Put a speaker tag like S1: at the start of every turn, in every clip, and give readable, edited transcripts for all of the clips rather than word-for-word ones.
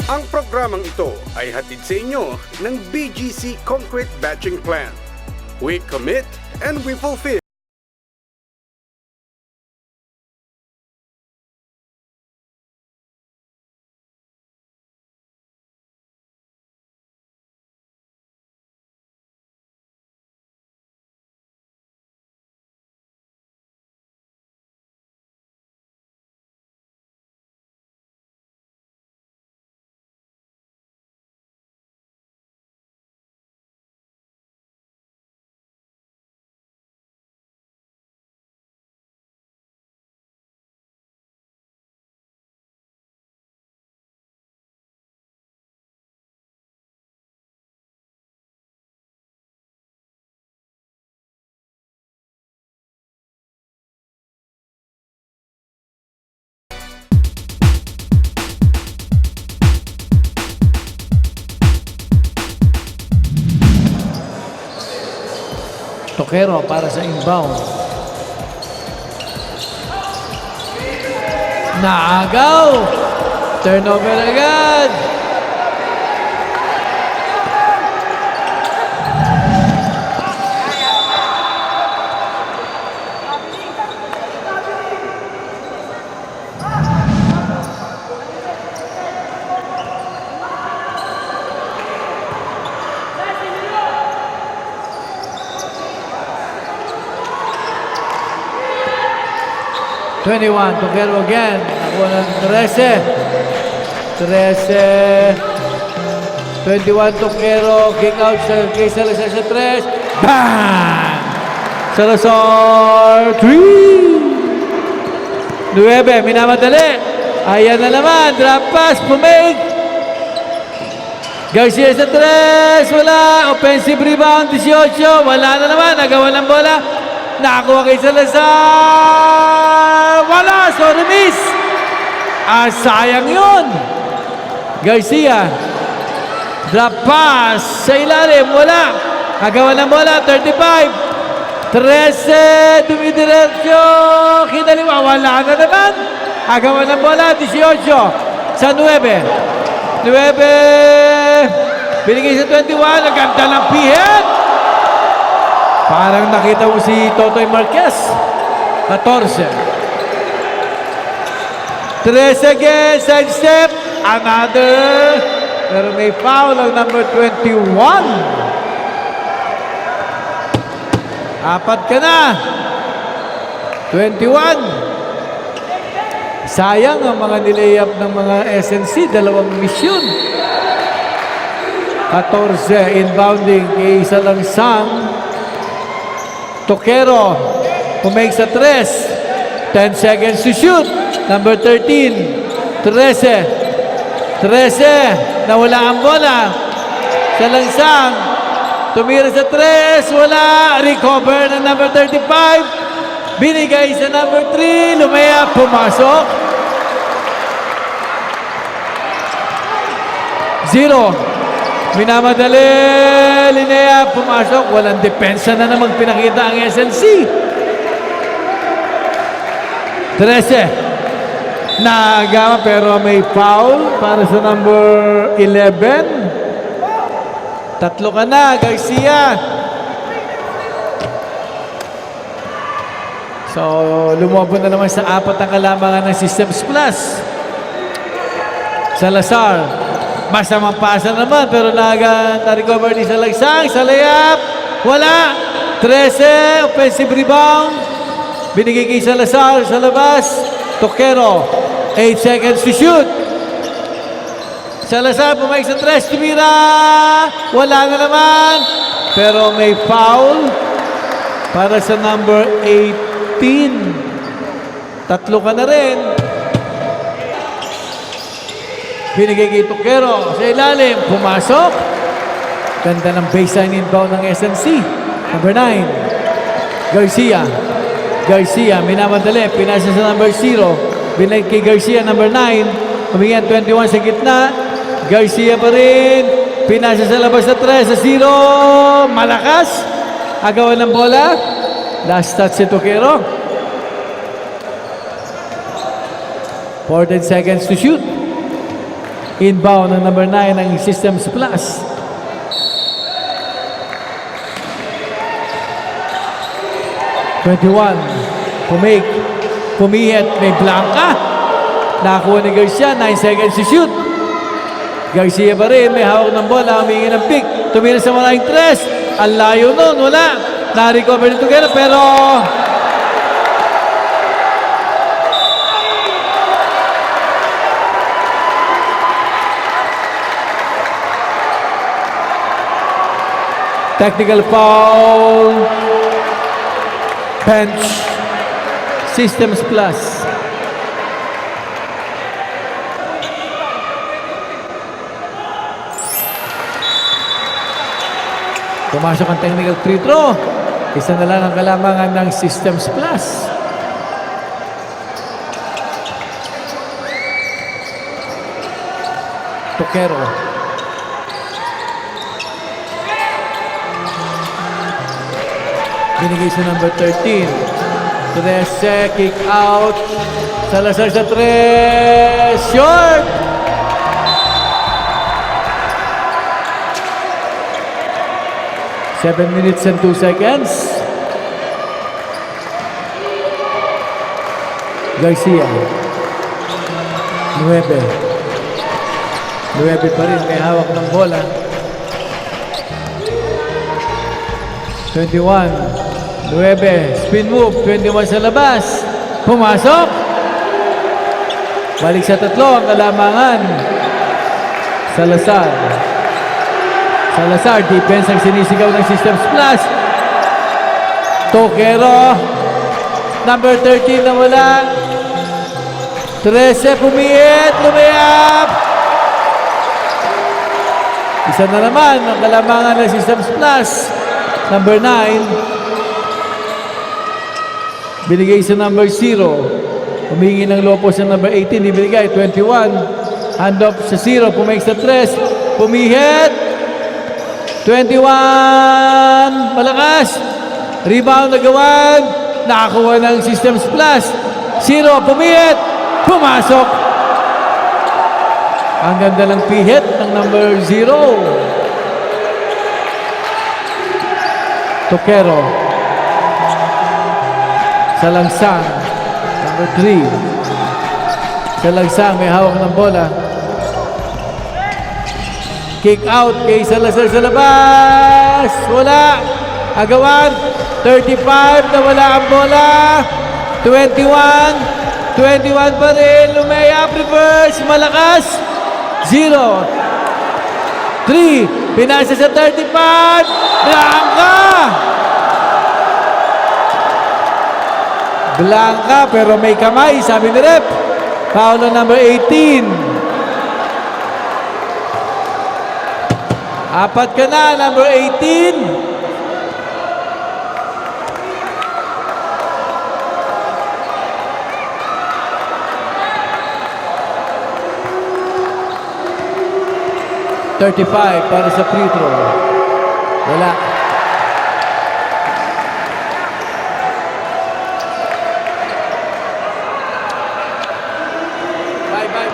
S1: Ang programang ito ay hatid sa inyo ng BGC Concrete Batching Plant. We commit and we fulfill.
S2: Toquero para sa inbound. Naagaw! Turnover agad! Toquero again. Nakuha ng 13. 21 Toquero. Kick out sa kay Salazar sa 3. Bang! Salazar 3. 9. Minamadali. Ayan na naman. Drop pass. Pumig. Garcia sa 3. Wala. Offensive rebound. 18. Wala na naman. Nagawa ng bola. Nakakuha kay Salazar. Wala. Sorry, miss. Sayang yun. Garcia. Drop pass. Sa ilalim. Wala. Nagawa ng bola. 35. 13. Dumidiretso. Kinaliwa. Wala na naman. Nagawa ng bola. 18. Sa 9. 9. Binigay sa 21. Naganda ng pihet. Parang nakita mo si Totoy Marquez. 14. 3 again. Side step. Another. Pero may foul ang number 21. Apat ka na. 21. Sayang ang mga nilayap ng mga SNC. Dalawang misyon. 14. Inbounding. Kay isa lang Sam. Toquero, pumake sa 3. 10 seconds to shoot. Number 13. 13. Nawala ang bola. Sa langsang. Tumira sa 3. Wala. Recover ng number 35. Binigay sa number 3. Lumaya. Pumasok. 0. Minamadali, Linea, pumasok. Walang depensa na namang pinakita ang SNC. 13. Nagama pero may foul para sa number 11. 3 ka na, Garcia. So, lumabon na naman sa 4 ang kalamangan ng Systems Plus. Salazar. Masamang pasa naman, pero na-recover ni Salagsang. Sa layup, wala. 13, offensive rebound. Binigay kay Salazar sa labas. Toquero, 8 seconds to shoot. Salazar, pumayag sa 3, tumira. Wala na naman. Pero may foul para sa number 18. 3 ka na rin. Binigay kay Toquero sa ilalim. Pumasok. Ganda ng baseline inbound ng SNC. Number 9. Garcia. Garcia. Minamadali. Pinasa sa number 0. Binigay kay Garcia. Number 9. Humingan 21 sa gitna. Garcia pa rin. Pinasa sa labas sa 3. Sa 0. Malakas. Agawan ng bola. Last touch si Toquero. 14 seconds to shoot. Inbound ng number 9 ng Systems Plus. Pumihit, may blanca. Nakakuha ni Garcia, 9 seconds to shoot. Garcia pa rin, may hawak ng bola, humingi ng pick. Tumira sa maraming tres. Ang layo nun, wala. Na-recover nito kaya, pero technical foul. Bench. Systems Plus. Pumasok ang technical free throw. Isa na lang ang kalamangan ng Systems Plus. Toquero. Binigay sa number 13. 13, kick out. Salazar sa 3. Short! Seven minutes and 2 seconds. Garcia. 9 pa rin. May hawak ng bola. 21. 9. Spin move. 21 sa labas. Pumasok. Balik sa tatlo. Ang kalamangan. Salazar. Salazar, defense ang sinisigaw ng Systems Plus. Toquero. Number 13 na wala. 13, pumihit, lumayap. Isa na naman ang kalamangan ng Systems Plus. Number 9. Binigay sa number 0. Humingi ng lopos sa number 18. Ibinigay, 21. Hand off sa 0. Pumaik sa 3. Pumihit. 21, malakas. Rebound na gawag. Nakakuha ng Systems Plus. 0, pumihit. Pumasok. Ang ganda ng pihit ng number 0. Toquero. Salangsang. Number 3. Salangsang, may hawak ng bola. Kick out kay Salazar sa labas. Wala. Agawan. 35 na wala ang bola. 21. 21 pa rin. Lumayap. Reverse. Malakas. 0. 3. Pinasa sa 35. Blanca. Blanca pero may kamay. Sabi ni Rep. Foul on number 18. Apat ka na, number 18. $35 para sa free throw. Wala. Bye.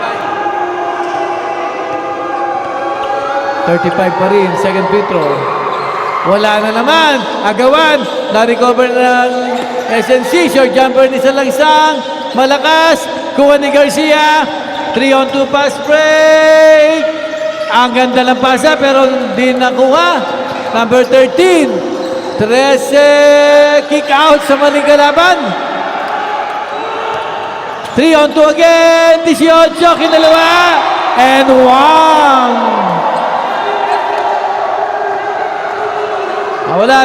S2: 35 pa rin, second free throw. Wala na naman. Agawan. Na-recover ng SNC. Short jumper ni Salangsang. Malakas. Kuha ni Garcia. 3-on-2 pass break. Ang ganda ng pasa pero hindi nakuha. Number 13. 13. Kick out sa maling kalaban. 3-on-2 again. 18. Kinalawa. And 1. Wala. 3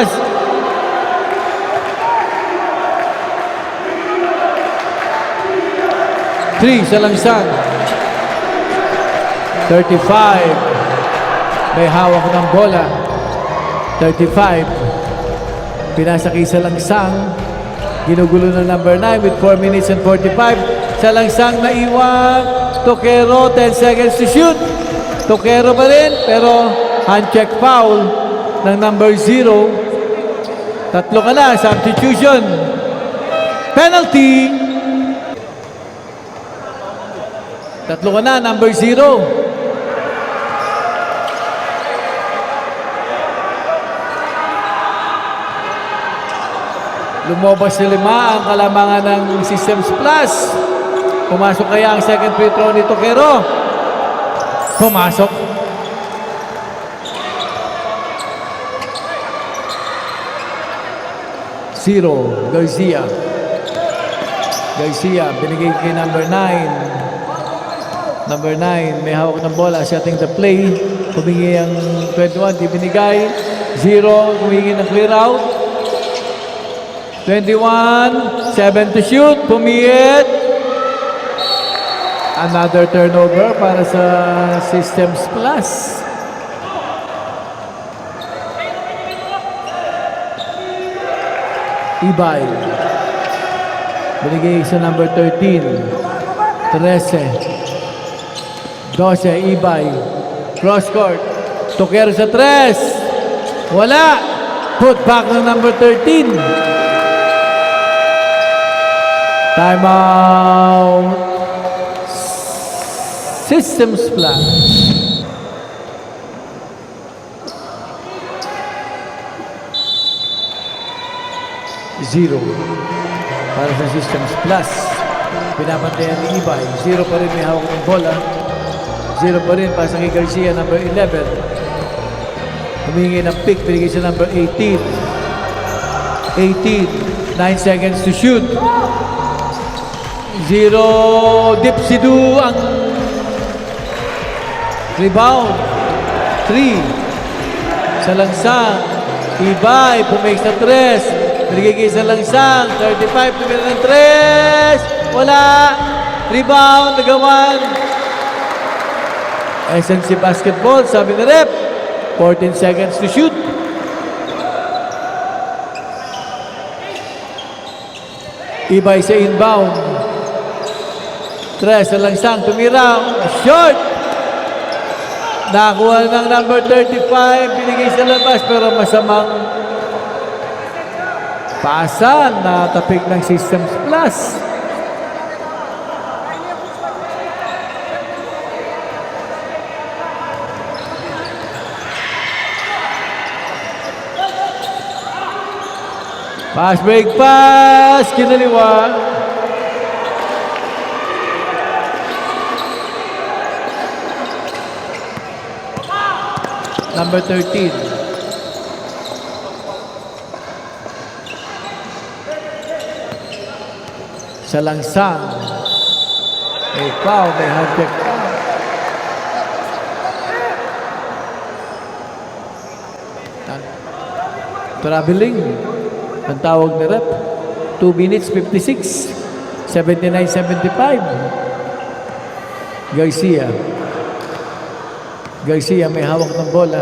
S2: Salangsang. 35. May hawak ng bola. 35. Pinasa kay Salangsang. Ginugulo ng number 9 with 4 minutes and 45. Salangsang naiwan. Toquero, 10 seconds to shoot. Toquero pa rin, pero hand check foul ng number 0. Tatlo ka na, substitution. Penalty. Tatlo ka na, number 0. Lumabas sa 5 ang kalamangan ng Systems Plus. Pumasok kaya ang second free throw ni Toquero. Pumasok. Zero, Garcia. Garcia, binigay kay number 9. Number 9, may hawak ng bola, setting the play. Humingi ang 21, di binigay. 0, humingi ng clear out. 21, 7 to shoot, pumiyit. Another turnover para sa Systems Plus. Ibay. Binigay sa number 13. 13. 12, Ibay. Cross court. Toquero sa 3. Wala. Put back ng number 13. Timeout. Systems Plus. Zero para sa Systems Plus. Pinapantayan ni Ibay. 0 pa rin, may hawak ng bola. 0 pa rin para sa kay Garcia, number 11. Humingi ng pick, binigay sa number 18. 18, 9 seconds to shoot. 0, Dipsidu ang rebound. 3, sa langsang. Ibay, pumake sa 3. Binigay sa langsang. 35, tumira ng 3. Wala. Rebound, nagawan. SNC Basketball, sabi ni Rep. 14 seconds to shoot. Ibay sa inbound. 3 sa langsang, tumira. Short. Nakuha ng number 35. Binigay sa labas pero masamang pasa na tapik ng Systems Plus. Pass break pass. Kinaliwa. Number 13. Sa langsang. May foul, may hand check. Traveling. Ang tawag na rep. 2 minutes 56. 79-75. Garcia. Garcia may hawak ng bola.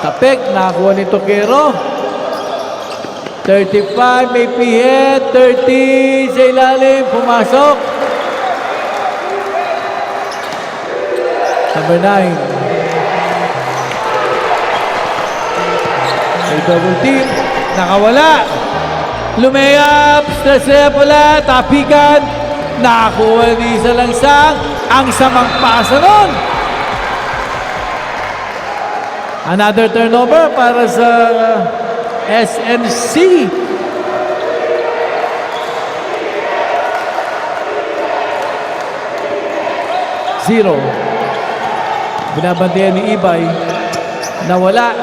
S2: Tapik, nakakuha ni Toquero. 35, may pihit. 30 sa ilalim, pumasok. Number 9. May double team. Nakawala. Lumayap. Stress pula. Tapikan. Nakakuha ni isa langsang. Ang samang pasa nun. Another turnover para sa SNC. Zero. Binabantayan ni Ibay. Nawala.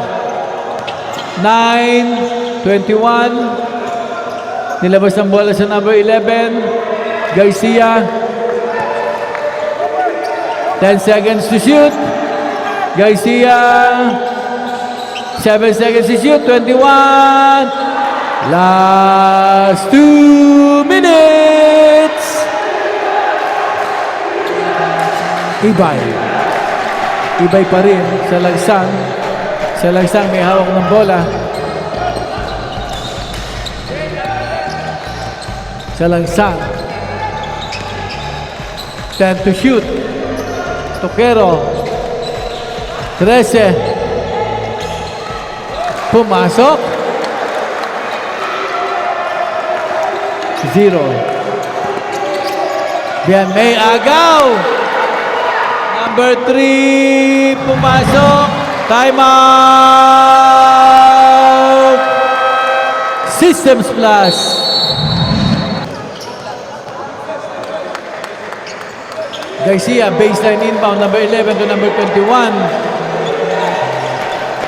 S2: 9-21. Nilabas ang bola sa number 11. Garcia. 10 seconds to shoot. Garcia. 7 seconds to shoot. 21. Last 2 minutes. Ibay. Ibay pa rin sa langsang. Sa langsang may hawak ng bola. Sa langsang. 10 to shoot. Toquero. 13. Pumasok. 0. Bien, may agaw. Number 3. Pumasok. Time out. Systems Plus. Garcia, baseline inbound, number 11 to number 21.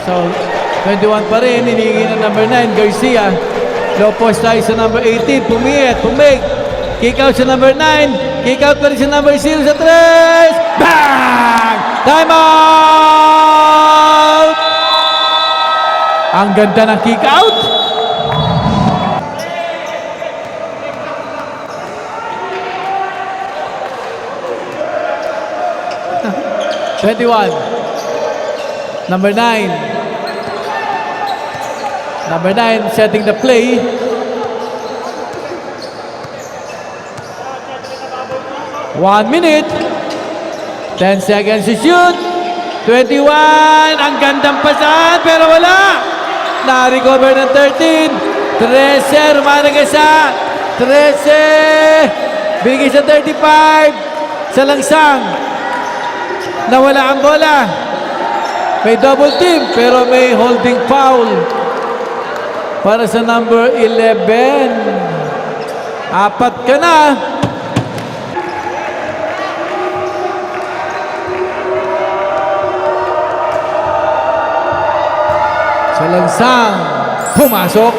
S2: So, 21 pa rin, hinihingi ng number 9, Garcia. Low post tayo sa number 18, pumake. Kick out sa number 9, kick out pa rin sa number 0 sa 3. Bang! Time out! Ang ganda ng kick out. Number 9. Number 9 setting the play. One minute. 10 seconds to shoot. 21. Ang gandang pasahan pero wala. Na-recover ng 13. 13. Rumanaga sa 13. Bigay sa 35. Sa langsang. Nawala ang bola. May double team pero may holding foul para sa number 11. Apat ka na. Sa langsang. Pumasok.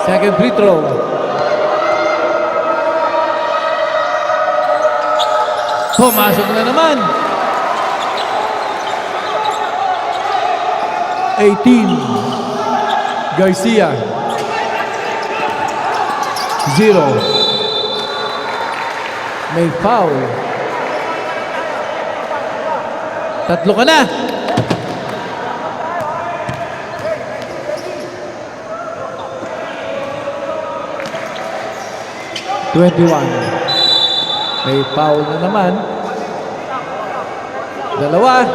S2: Second free throw. Pumasok na naman. 18. Garcia. 0. May foul. Tatlo ka na. May foul na naman. Dalawa.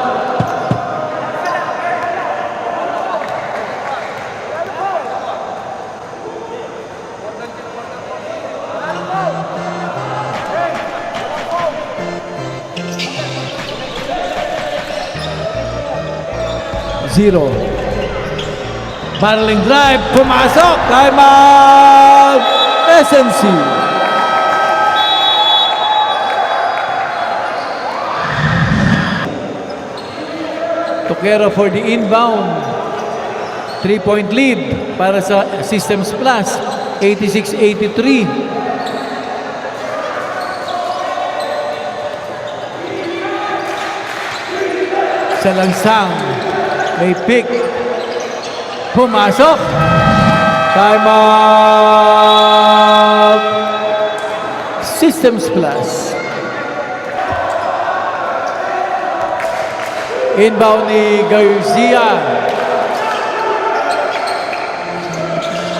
S2: Zero. Barreling drive. Pumasok. Time out. SMC. Toquero for the inbound. 3-point lead para sa Systems Plus. 86-83. Sa langsang. May pick. Pumasok. Time out. Systems Plus. Inbound ni Garcia.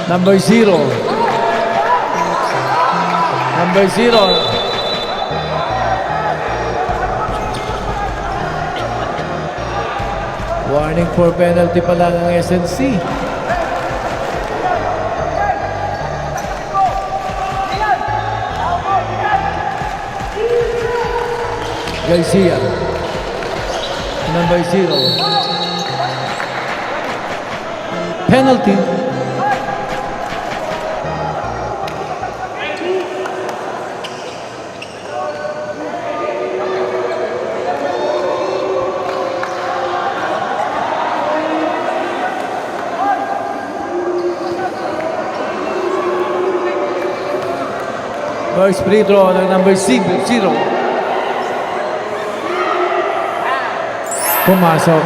S2: Number 0. Number 0. Warning for penalty pa lang ang SNC. Garcia. Number 0. Penalty. First free throw ng number 0. Pumasok.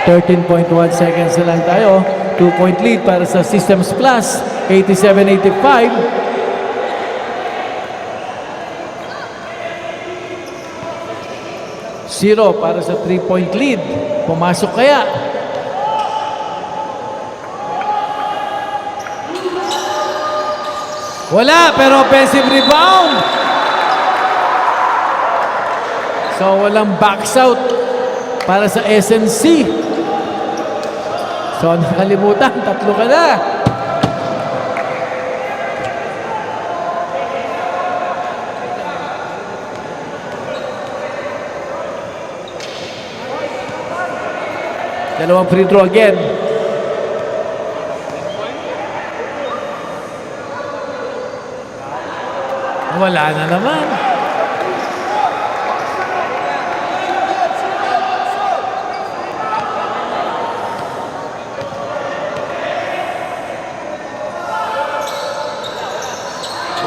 S2: 13.1 seconds na lang tayo. 2-point lead para sa Systems Plus. 87-85. Zero para sa 3-point lead. Pumasok kaya. Wala, pero offensive rebound. So, walang backs out para sa SNC. So, nakalimutan. Tatlo ka na. Dalawang free throw again. Wala na naman.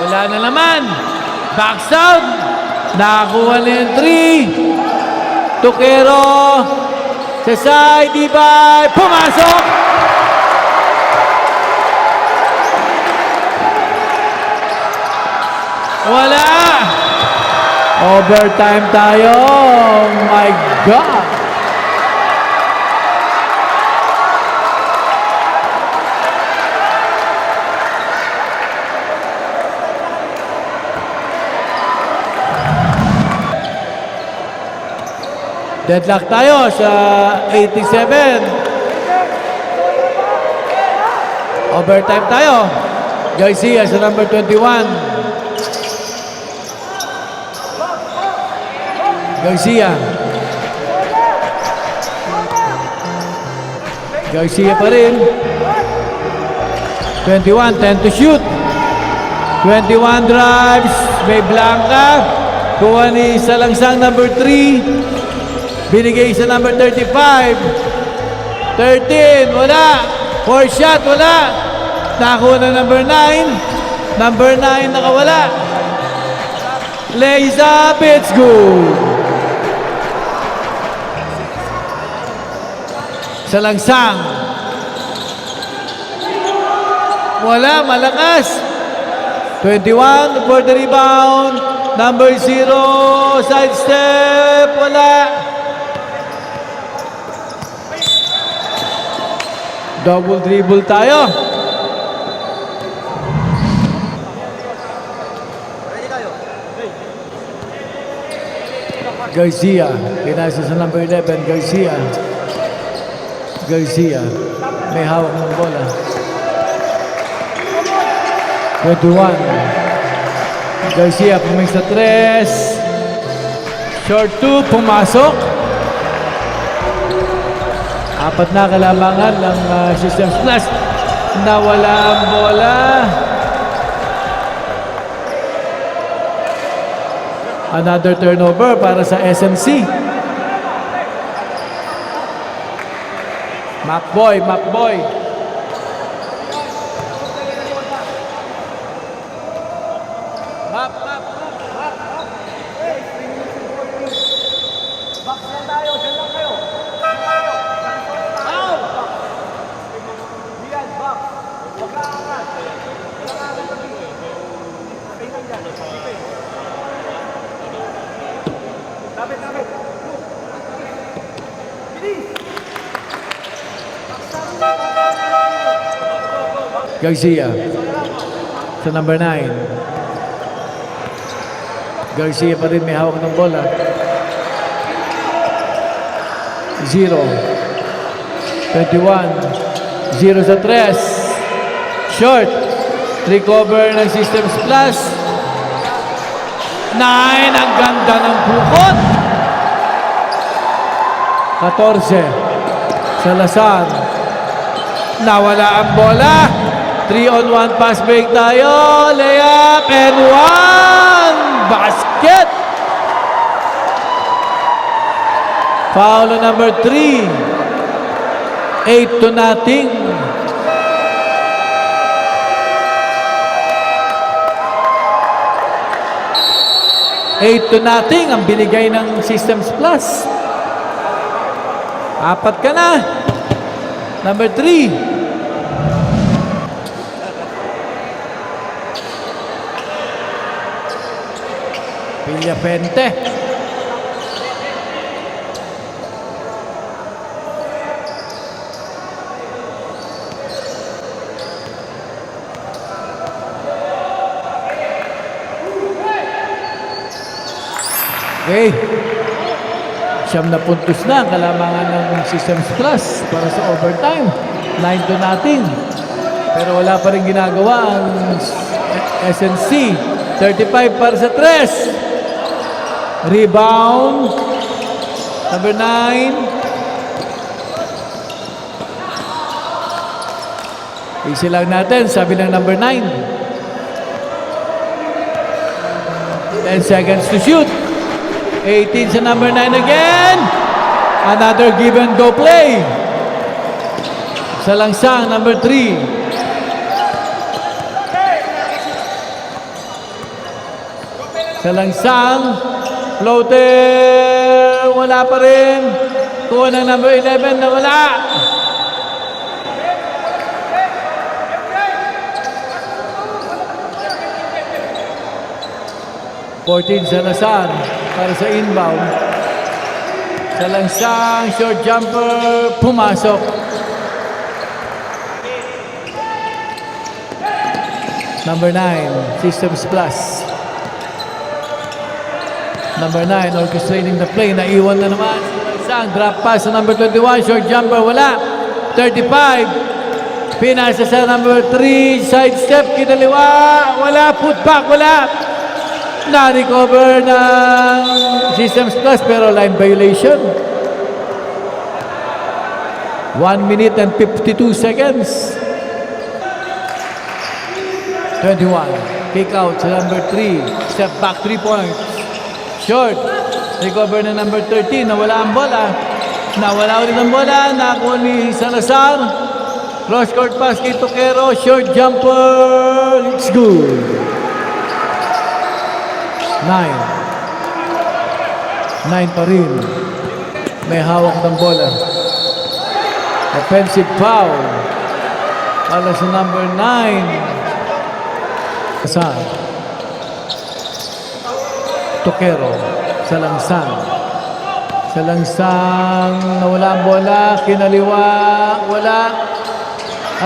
S2: Wala na naman. Backs out. Nakakuha na yung 3. Tukero. Sa side, Ibay. Pumasok. Wala. Overtime tayo. Oh my God. Deadlock tayo sa 87. Overtime tayo. Garcia sa number 21. Garcia. Garcia pa rin. 21, 10 to shoot. 21 drives. May Blanca. Kuha ni Salangsang number 3. Binigay sa number 35. 13, wala. 4 shot, wala. Nakuha na number 9. Number 9, nakawala. Lays up, it's good. Salangsang. Wala, malakas. 21 for the rebound. Number 0, side step, wala. Double dribble tayo. Garcia. Pinasa sa number 11. Garcia. Garcia. May hawak ng bola. 21. Garcia puming sa 3. Short 2. Pumasok. Apat na kalamangan ng Systems Plus. Nawala ang bola. Another turnover para sa SMC. Macboy, Macboy. Garcia sa number 9. Garcia pa rin may hawak ng bola. 0. 21. 0 sa 3. Short. Recover ng Systems Plus. 9. Ang ganda ng bukod. 14. Salazar. Nawala ang bola. 3-on-1 pass break tayo. Layup and 1. Basket. Foul on number 3. 8-0. 8-0 ang binigay ng Systems Plus. Apat ka na. Number 3. Villapente. Okay. 9 na puntos na ang kalamangan ng Systems Plus para sa overtime. 9-0. Pero wala pa rin ginagawa ang SNC. 35 para sa 3. Rebound. Number 9. Easy lang natin, sabi ng number 9. 10 seconds to shoot. 18 sa number 9 again. Another give and go play. Sa langsang, number 3. Sa langsang, floater, wala pa rin. Kuha ng number 11 na wala. Fourteen Salazar para sa inbound. Sa langsang, short jumper, pumasok. Number 9, Systems Plus. Number 9, orchestrating the play. Naiwan na naman. Langsang, drop pass sa number 21, short jumper, wala. 35, pinasa sa number 3, side step, kinaliwa, wala. Putback, wala. Na-recover ng Systems Plus pero line violation. 1 minute and 52 seconds. 21. Kick out sa number 3. Step back 3 points. Short. Recover na number 13. Nawala ang bola. Nawala ulit ang bola. Nakuha ni Salazar. Cross court pass kay Toquero. Short jumper. It's good. 9 pa rin. May hawak ng bola. Offensive foul. Para sa number 9. Sa Toquero. Sa langsang. Sa langsang. Nawala ang bola. Kinaliwa. Wala.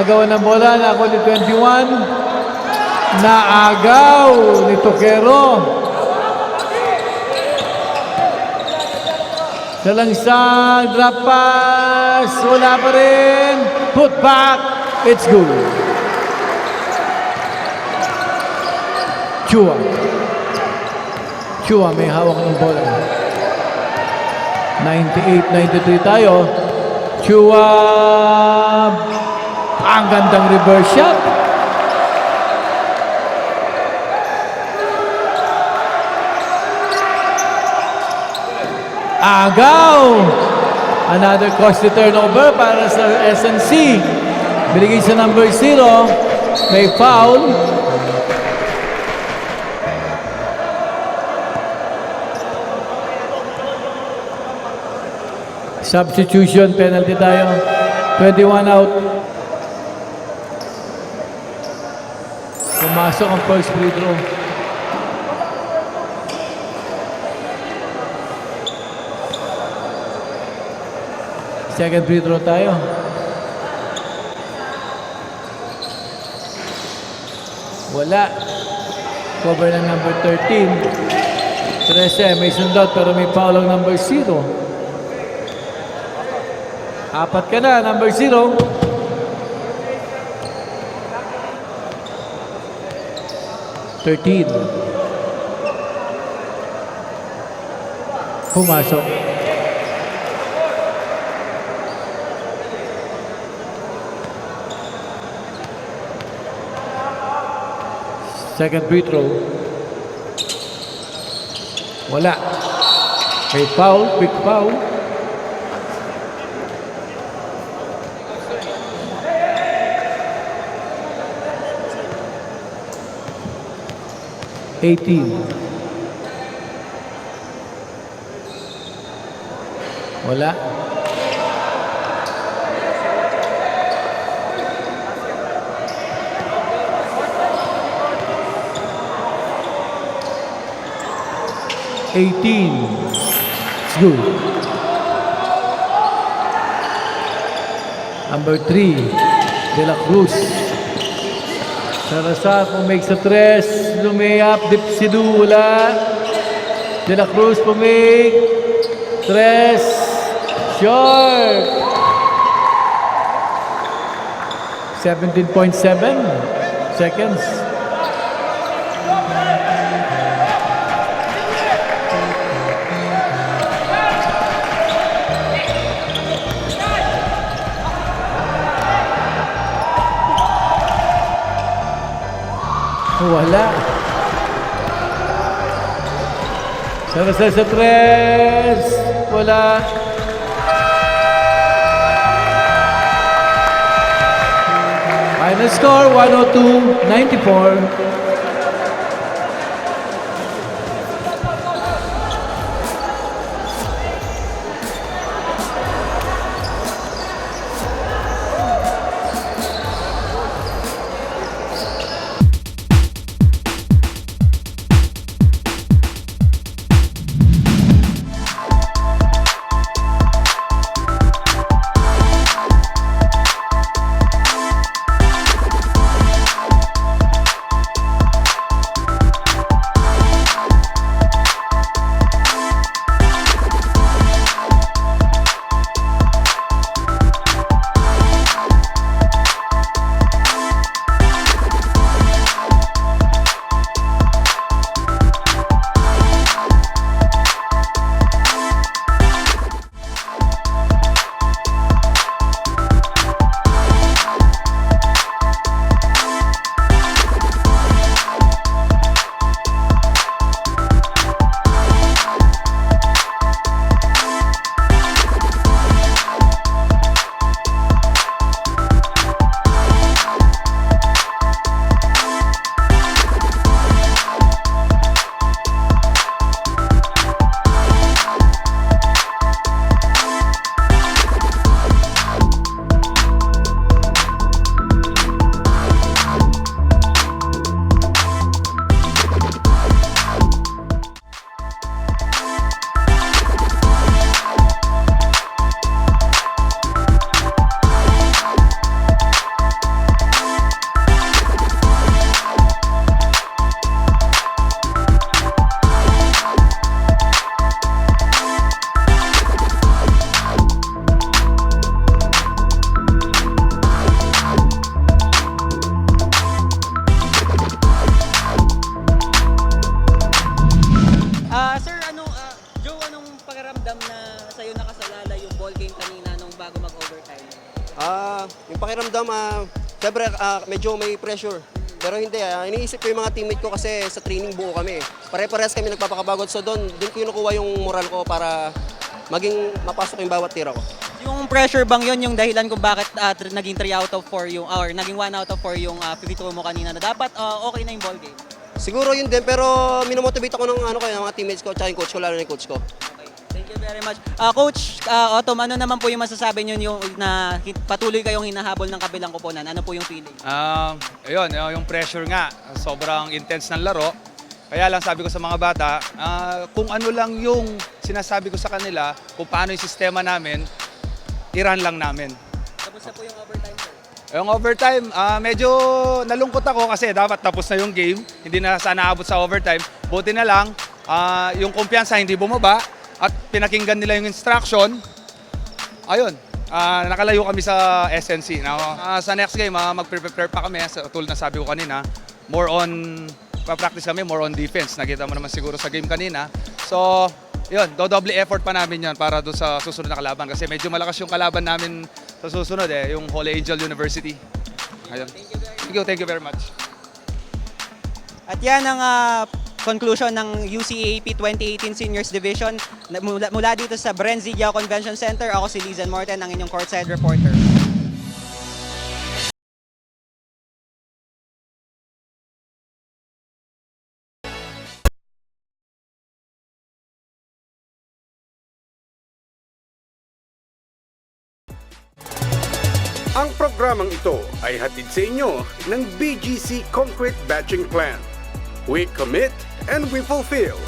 S2: Agawan ng bola. Nakuha ni 21. Naagaw ni Toquero. Sa langsang, drop pass, wala pa rin. Put back, it's good. Chua. Chua may hawak ng bola. 98-93 tayo. Chua. Ang gandang reverse shot. Agaw! Another costly turnover para sa SNC. Binigay sa number 0. May foul. Substitution penalty tayo. 21 out. Pumasok ang first free throw. Second free throw tayo. Wala. Cover ng number 13. 13, may sundot pero may foul ang number 0. Apat ka na, number 0. Pumasok. Second free throw. Wala. May foul, quick foul. Wala. It's good. Number 3, De La Cruz. Salazar makes a tres. Lumayap, Dipsidu, wala. De La Cruz make tres. Short. 17.7 seconds. Wala. Salazar sa 3. Wala. Final score, 102-94.
S3: Sir, Joe, anong pakiramdam na sa'yo nakasalala yung ball game kanina nung bago mag-overtime?
S4: Yung pakiramdam, syempre medyo may pressure. Pero hindi, iniisip ko yung mga teammate ko kasi sa training buo kami. Pare-parehas kami nagpapakabagod. So doon ko kinukuha yung moral ko para maging mapasok yung bawat tira ko.
S3: Yung pressure bang yun yung dahilan kung bakit naging 3 out of 4 yung, or naging 1 out of 4 yung free throw mo kanina na dapat okay na yung ball game?
S4: Siguro yun din, pero minomotivate ako ng mga teammates ko at yung coach ko, lalo na yung coach ko.
S3: Okay. Thank you very much. Coach Otom, ano naman po yung masasabi nyo yung na patuloy kayong hinahabol ng kabilang koponan? Ano po yung feeling?
S5: Ayun, yung pressure nga, sobrang intense ng laro. Kaya lang sabi ko sa mga bata, kung ano lang yung sinasabi ko sa kanila, kung paano yung sistema namin, i-run lang namin.
S3: Tapos na po yung overtime, sir.
S5: Yung overtime, medyo nalungkot ako kasi dapat tapos na yung game. Hindi na sana abot sa overtime. Buti na lang, yung kumpiyansa hindi bumaba at pinakinggan nila yung instruction. Ayun, nakalayo kami sa SNC. Sa next game, mag-prepare pa kami. Tulad na sabi ko kanina, pa-practice kami, more on defense. Nakita mo naman siguro sa game kanina. So, yun, doble effort pa namin yan para doon sa susunod na kalaban. Kasi medyo malakas yung kalaban namin sa susunod yung Holy Angel University. Ayun. Thank you very much.
S3: At yan ang conclusion ng UCAP 2018 Seniors Division. Mula dito sa Brenzigao Convention Center, ako si Lizan Morten, ang inyong courtside reporter.
S1: Ang programang ito ay hatid sa inyo ng BGC Concrete Batching Plant. We commit and we fulfill.